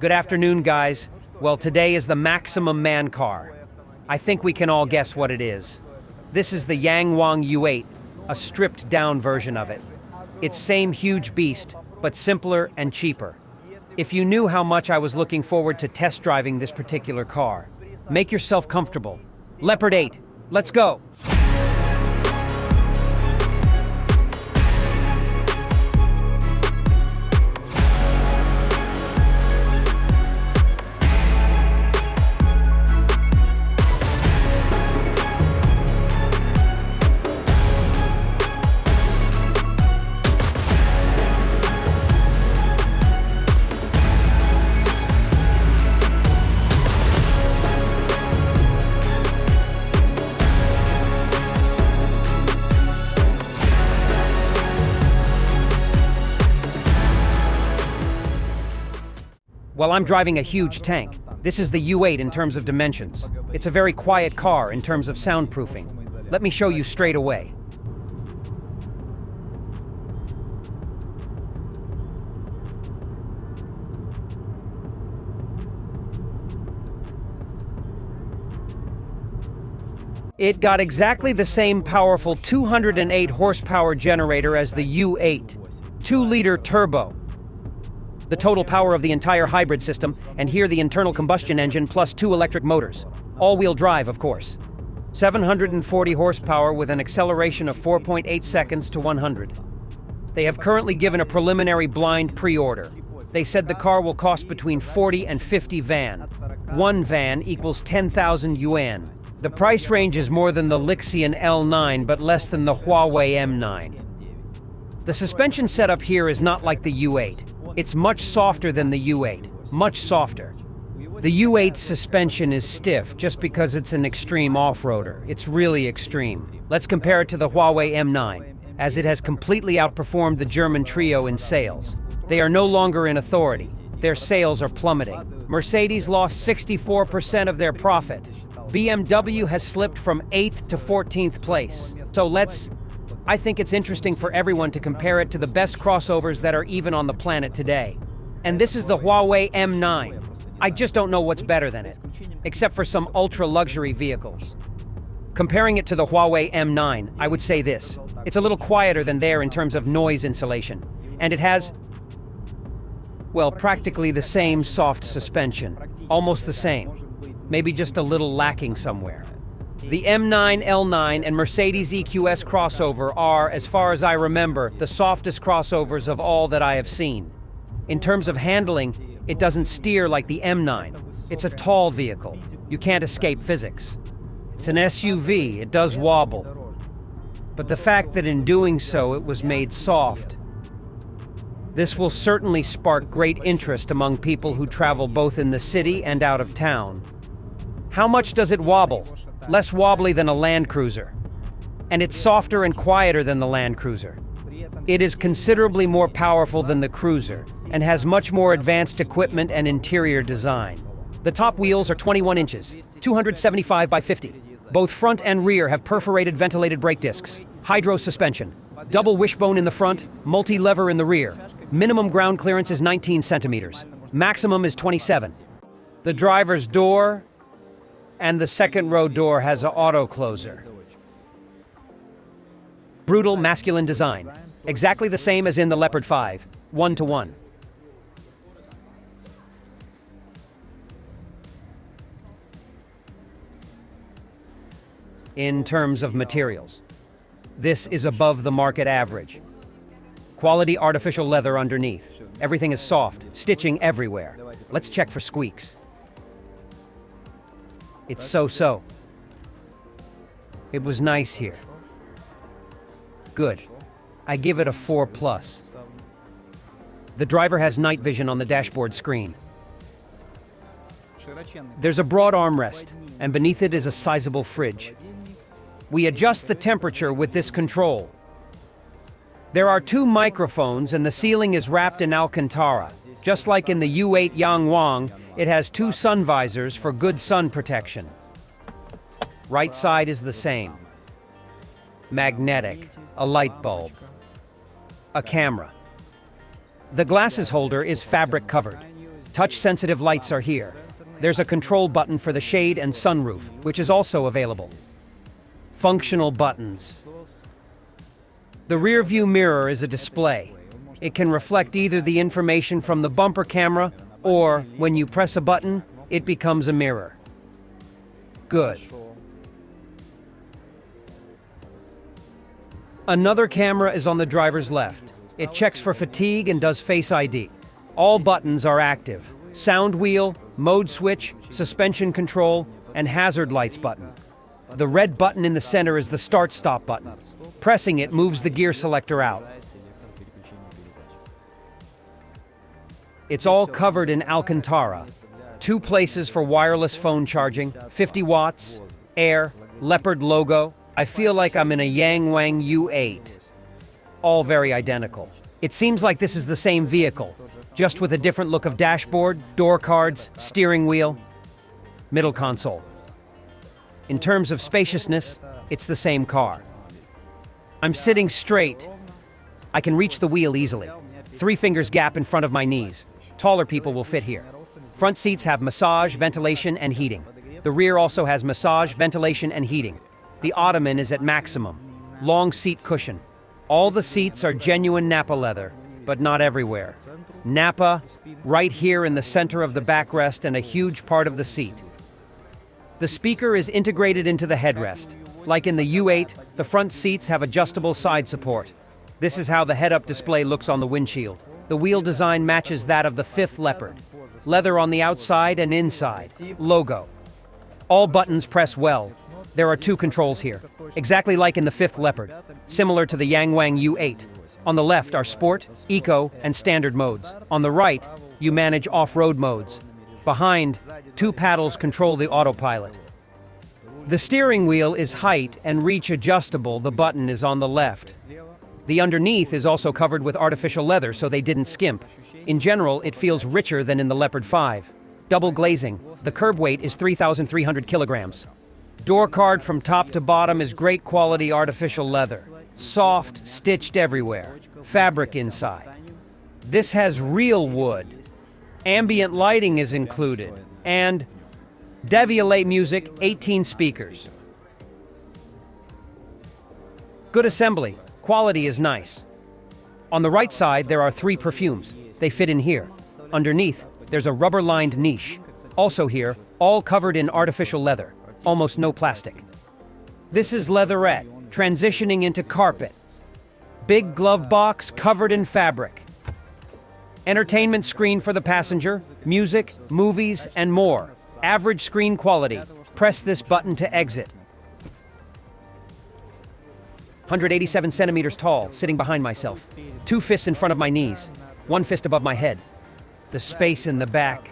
Good afternoon, guys. Well, today is the maximum man car. I think we can all guess what it is. This is the Yangwang U8, a stripped-down version of it. It's same huge beast, but simpler and cheaper. If you knew how much I was looking forward to test driving this particular car, make yourself comfortable. Leopard 8, let's go! Well, I'm driving a huge tank. This is the U8 in terms of dimensions. It's a very quiet car in terms of soundproofing. Let me show you straight away. It got exactly the same powerful 208 horsepower generator as the U8, 2-liter turbo. The total power of the entire hybrid system, and here the internal combustion engine plus 2 electric motors. All-wheel drive, of course. 740 horsepower with an acceleration of 4.8 seconds to 100. They have currently given a preliminary blind pre-order. They said the car will cost between 40 and 50 van. One van equals 10,000 yuan. The price range is more than the Lexion L9, but less than the Huawei M9. The suspension setup here is not like the U8. It's much softer than the U8, much softer. The U8's suspension is stiff just because it's an extreme off-roader. It's really extreme. Let's compare it to the Huawei M9, as it has completely outperformed the German trio in sales. They are no longer in authority. Their sales are plummeting. Mercedes lost 64% of their profit. BMW has slipped from 8th to 14th place. So I think it's interesting for everyone to compare it to the best crossovers that are even on the planet today. And this is the Huawei M9. I just don't know what's better than it, except for some ultra-luxury vehicles. Comparing it to the Huawei M9, I would say this. It's a little quieter than there in terms of noise insulation. And it has, well, practically the same soft suspension. Almost the same. Maybe just a little lacking somewhere. The M9 L9 and Mercedes EQS crossover are, as far as I remember, the softest crossovers of all that I have seen. In terms of handling, it doesn't steer like the M9. It's a tall vehicle. You can't escape physics. It's an SUV. It does wobble. But the fact that in doing so it was made soft, this will certainly spark great interest among people who travel both in the city and out of town. How much does it wobble? Less wobbly than a Land Cruiser. And it's softer and quieter than the Land Cruiser. It is considerably more powerful than the Cruiser and has much more advanced equipment and interior design. The top wheels are 21 inches, 275 by 50. Both front and rear have perforated ventilated brake discs, hydro suspension, double wishbone in the front, multi-lever in the rear. Minimum ground clearance is 19 centimeters. Maximum is 27. The driver's door and the second row door has an auto closer. Brutal masculine design. Exactly the same as in the Leopard 5, 1-to-1. In terms of materials, this is above the market average. Quality artificial leather underneath. Everything is soft, stitching everywhere. Let's check for squeaks. It's so-so. It was nice here. Good. I give it a 4+. The driver has night vision on the dashboard screen. There's a broad armrest, and beneath it is a sizable fridge. We adjust the temperature with this control. There are 2 microphones, and the ceiling is wrapped in Alcantara. Just like in the U8 Yangwang, it has 2 sun visors for good sun protection. Right side is the same. Magnetic, a light bulb, a camera. The glasses holder is fabric covered. Touch-sensitive lights are here. There's a control button for the shade and sunroof, which is also available. Functional buttons. The rear view mirror is a display. It can reflect either the information from the bumper camera or, when you press a button, it becomes a mirror. Good. Another camera is on the driver's left. It checks for fatigue and does Face ID. All buttons are active. Sound wheel, mode switch, suspension control, and hazard lights button. The red button in the center is the start-stop button. Pressing it moves the gear selector out. It's all covered in Alcantara. 2 places for wireless phone charging, 50 watts, air, Leopard logo. I feel like I'm in a Yangwang U8. All very identical. It seems like this is the same vehicle, just with a different look of dashboard, door cards, steering wheel, middle console. In terms of spaciousness, it's the same car. I'm sitting straight. I can reach the wheel easily. 3 fingers gap in front of my knees. Taller people will fit here. Front seats have massage, ventilation, and heating. The rear also has massage, ventilation, and heating. The ottoman is at maximum. Long seat cushion. All the seats are genuine Nappa leather, but not everywhere. Nappa, right here in the center of the backrest and a huge part of the seat. The speaker is integrated into the headrest. Like in the U8, the front seats have adjustable side support. This is how the head-up display looks on the windshield. The wheel design matches that of the 5th Leopard. Leather on the outside and inside. Logo. All buttons press well. There are 2 controls here, exactly like in the 5th Leopard, similar to the Yangwang U8. On the left are Sport, Eco, and Standard modes. On the right, you manage off-road modes. Behind, 2 paddles control the autopilot. The steering wheel is height and reach adjustable. The button is on the left. The underneath is also covered with artificial leather, so they didn't skimp. In general, it feels richer than in the Leopard 5. Double glazing. The curb weight is 3,300 kilograms. Door card from top to bottom is great quality artificial leather. Soft, stitched everywhere. Fabric inside. This has real wood. Ambient lighting is included. And Deviolate music, 18 speakers. Good assembly. Quality is nice. On the right side, there are 3 perfumes. They fit in here. Underneath, there's a rubber-lined niche. Also here, all covered in artificial leather. Almost no plastic. This is leatherette, transitioning into carpet. Big glove box covered in fabric. Entertainment screen for the passenger, music, movies, and more. Average screen quality. Press this button to exit. 187 centimeters tall, sitting behind myself. 2 fists in front of my knees. 1 fist above my head. The space in the back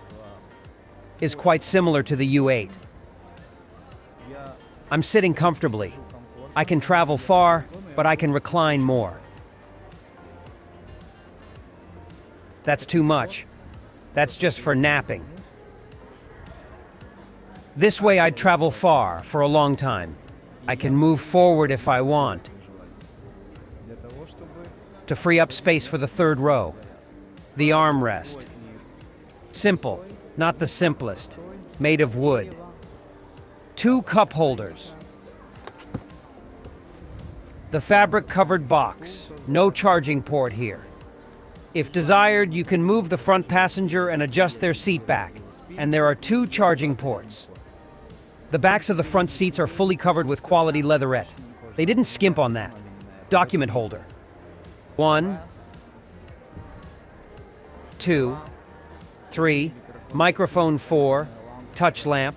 is quite similar to the U8. I'm sitting comfortably. I can travel far, but I can recline more. That's too much. That's just for napping. This way I'd travel far for a long time. I can move forward if I want, to free up space for the 3rd row. The armrest. Simple, not the simplest. Made of wood. 2 cup holders. The fabric-covered box. No charging port here. If desired, you can move the front passenger and adjust their seat back. And there are 2 charging ports. The backs of the front seats are fully covered with quality leatherette. They didn't skimp on that. Document holder. 1, 2, 3, microphone 4, touch lamp.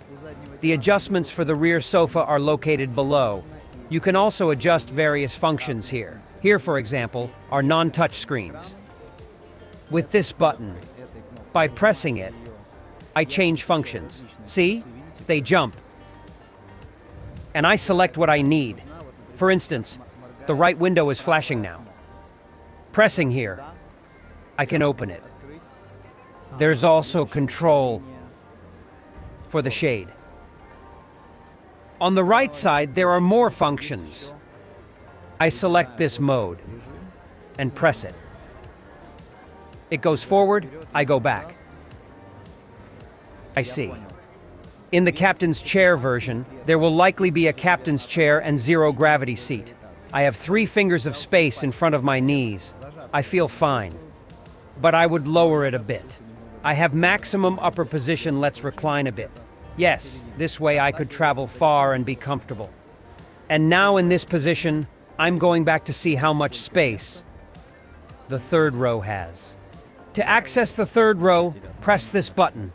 The adjustments for the rear sofa are located below. You can also adjust various functions here. Here, for example, are non-touch screens. With this button, by pressing it, I change functions. See? They jump. And I select what I need. For instance, the right window is flashing now. Pressing here, I can open it. There's also control for the shade. On the right side, there are more functions. I select this mode and press it. It goes forward, I go back. I see. In the captain's chair version, there will likely be a captain's chair and zero gravity seat. I have 3 fingers of space in front of my knees. I feel fine. But I would lower it a bit. I have maximum upper position. Let's recline a bit. Yes, this way I could travel far and be comfortable. And now in this position, I'm going back to see how much space the 3rd row has. To access the 3rd row, press this button.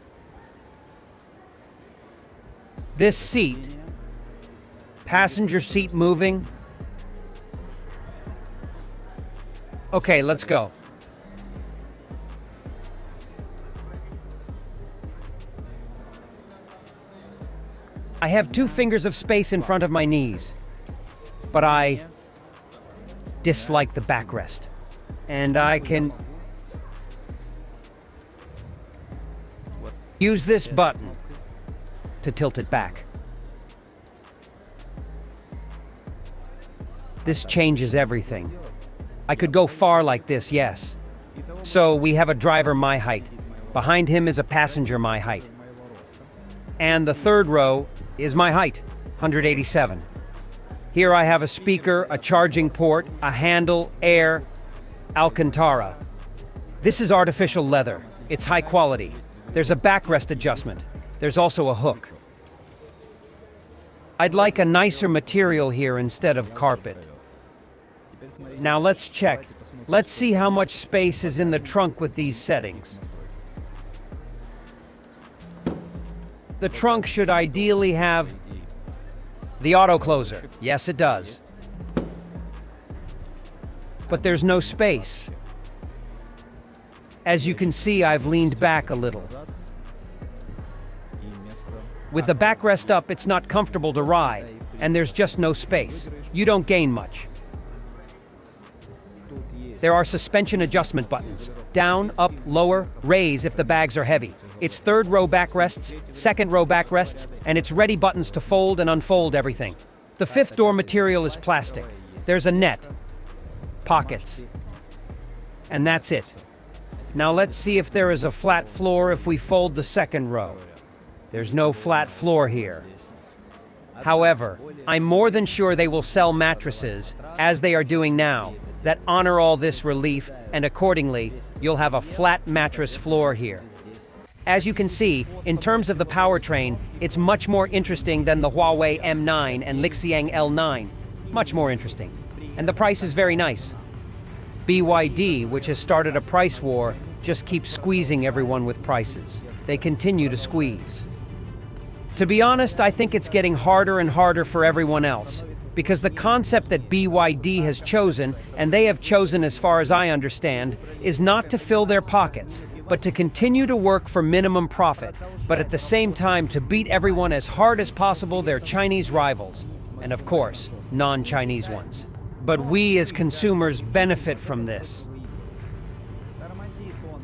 This seat, passenger seat moving. Okay, let's go. I have 2 fingers of space in front of my knees, but I dislike the backrest, and I can use this button to tilt it back. This changes everything. I could go far like this, yes. So we have a driver my height. Behind him is a passenger my height. And the 3rd row is my height, 187. Here I have a speaker, a charging port, a handle, air, Alcantara. This is artificial leather. It's high quality. There's a backrest adjustment. There's also a hook. I'd like a nicer material here instead of carpet. Now let's check. Let's see how much space is in the trunk with these settings. The trunk should ideally have the auto closer. Yes, it does. But there's no space. As you can see, I've leaned back a little. With the backrest up, it's not comfortable to ride, and there's just no space. You don't gain much. There are suspension adjustment buttons. Down, up, lower, raise if the bags are heavy. It's 3rd row backrests, 2nd row backrests, and it's ready buttons to fold and unfold everything. The 5th door material is plastic. There's a net, pockets, and that's it. Now let's see if there is a flat floor if we fold the 2nd row. There's no flat floor here. However, I'm more than sure they will sell mattresses, as they are doing now, that honor all this relief, and accordingly, you'll have a flat mattress floor here. As you can see, in terms of the powertrain, it's much more interesting than the Huawei M9 and gilevich.eng L9. Much more interesting. And the price is very nice. BYD, which has started a price war, just keeps squeezing everyone with prices. They continue to squeeze. To be honest, I think it's getting harder and harder for everyone else, because the concept that BYD has chosen, and they have chosen as far as I understand, is not to fill their pockets, but to continue to work for minimum profit, but at the same time to beat everyone as hard as possible, their Chinese rivals, and of course, non-Chinese ones. But we as consumers benefit from this.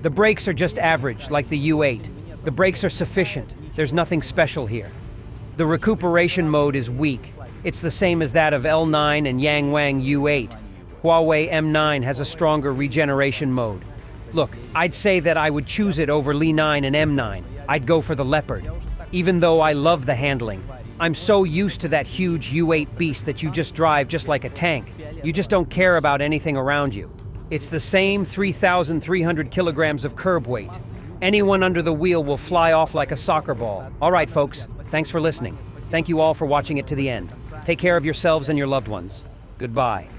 The brakes are just average, like the U8. The brakes are sufficient. There's nothing special here. The recuperation mode is weak. It's the same as that of L9 and Yangwang U8. Huawei M9 has a stronger regeneration mode. Look, I'd say that I would choose it over Li9 and M9. I'd go for the Leopard, even though I love the handling. I'm so used to that huge U8 beast that you just drive just like a tank. You just don't care about anything around you. It's the same 3,300 kilograms of curb weight. Anyone under the wheel will fly off like a soccer ball. All right, folks, thanks for listening. Thank you all for watching it to the end. Take care of yourselves and your loved ones. Goodbye.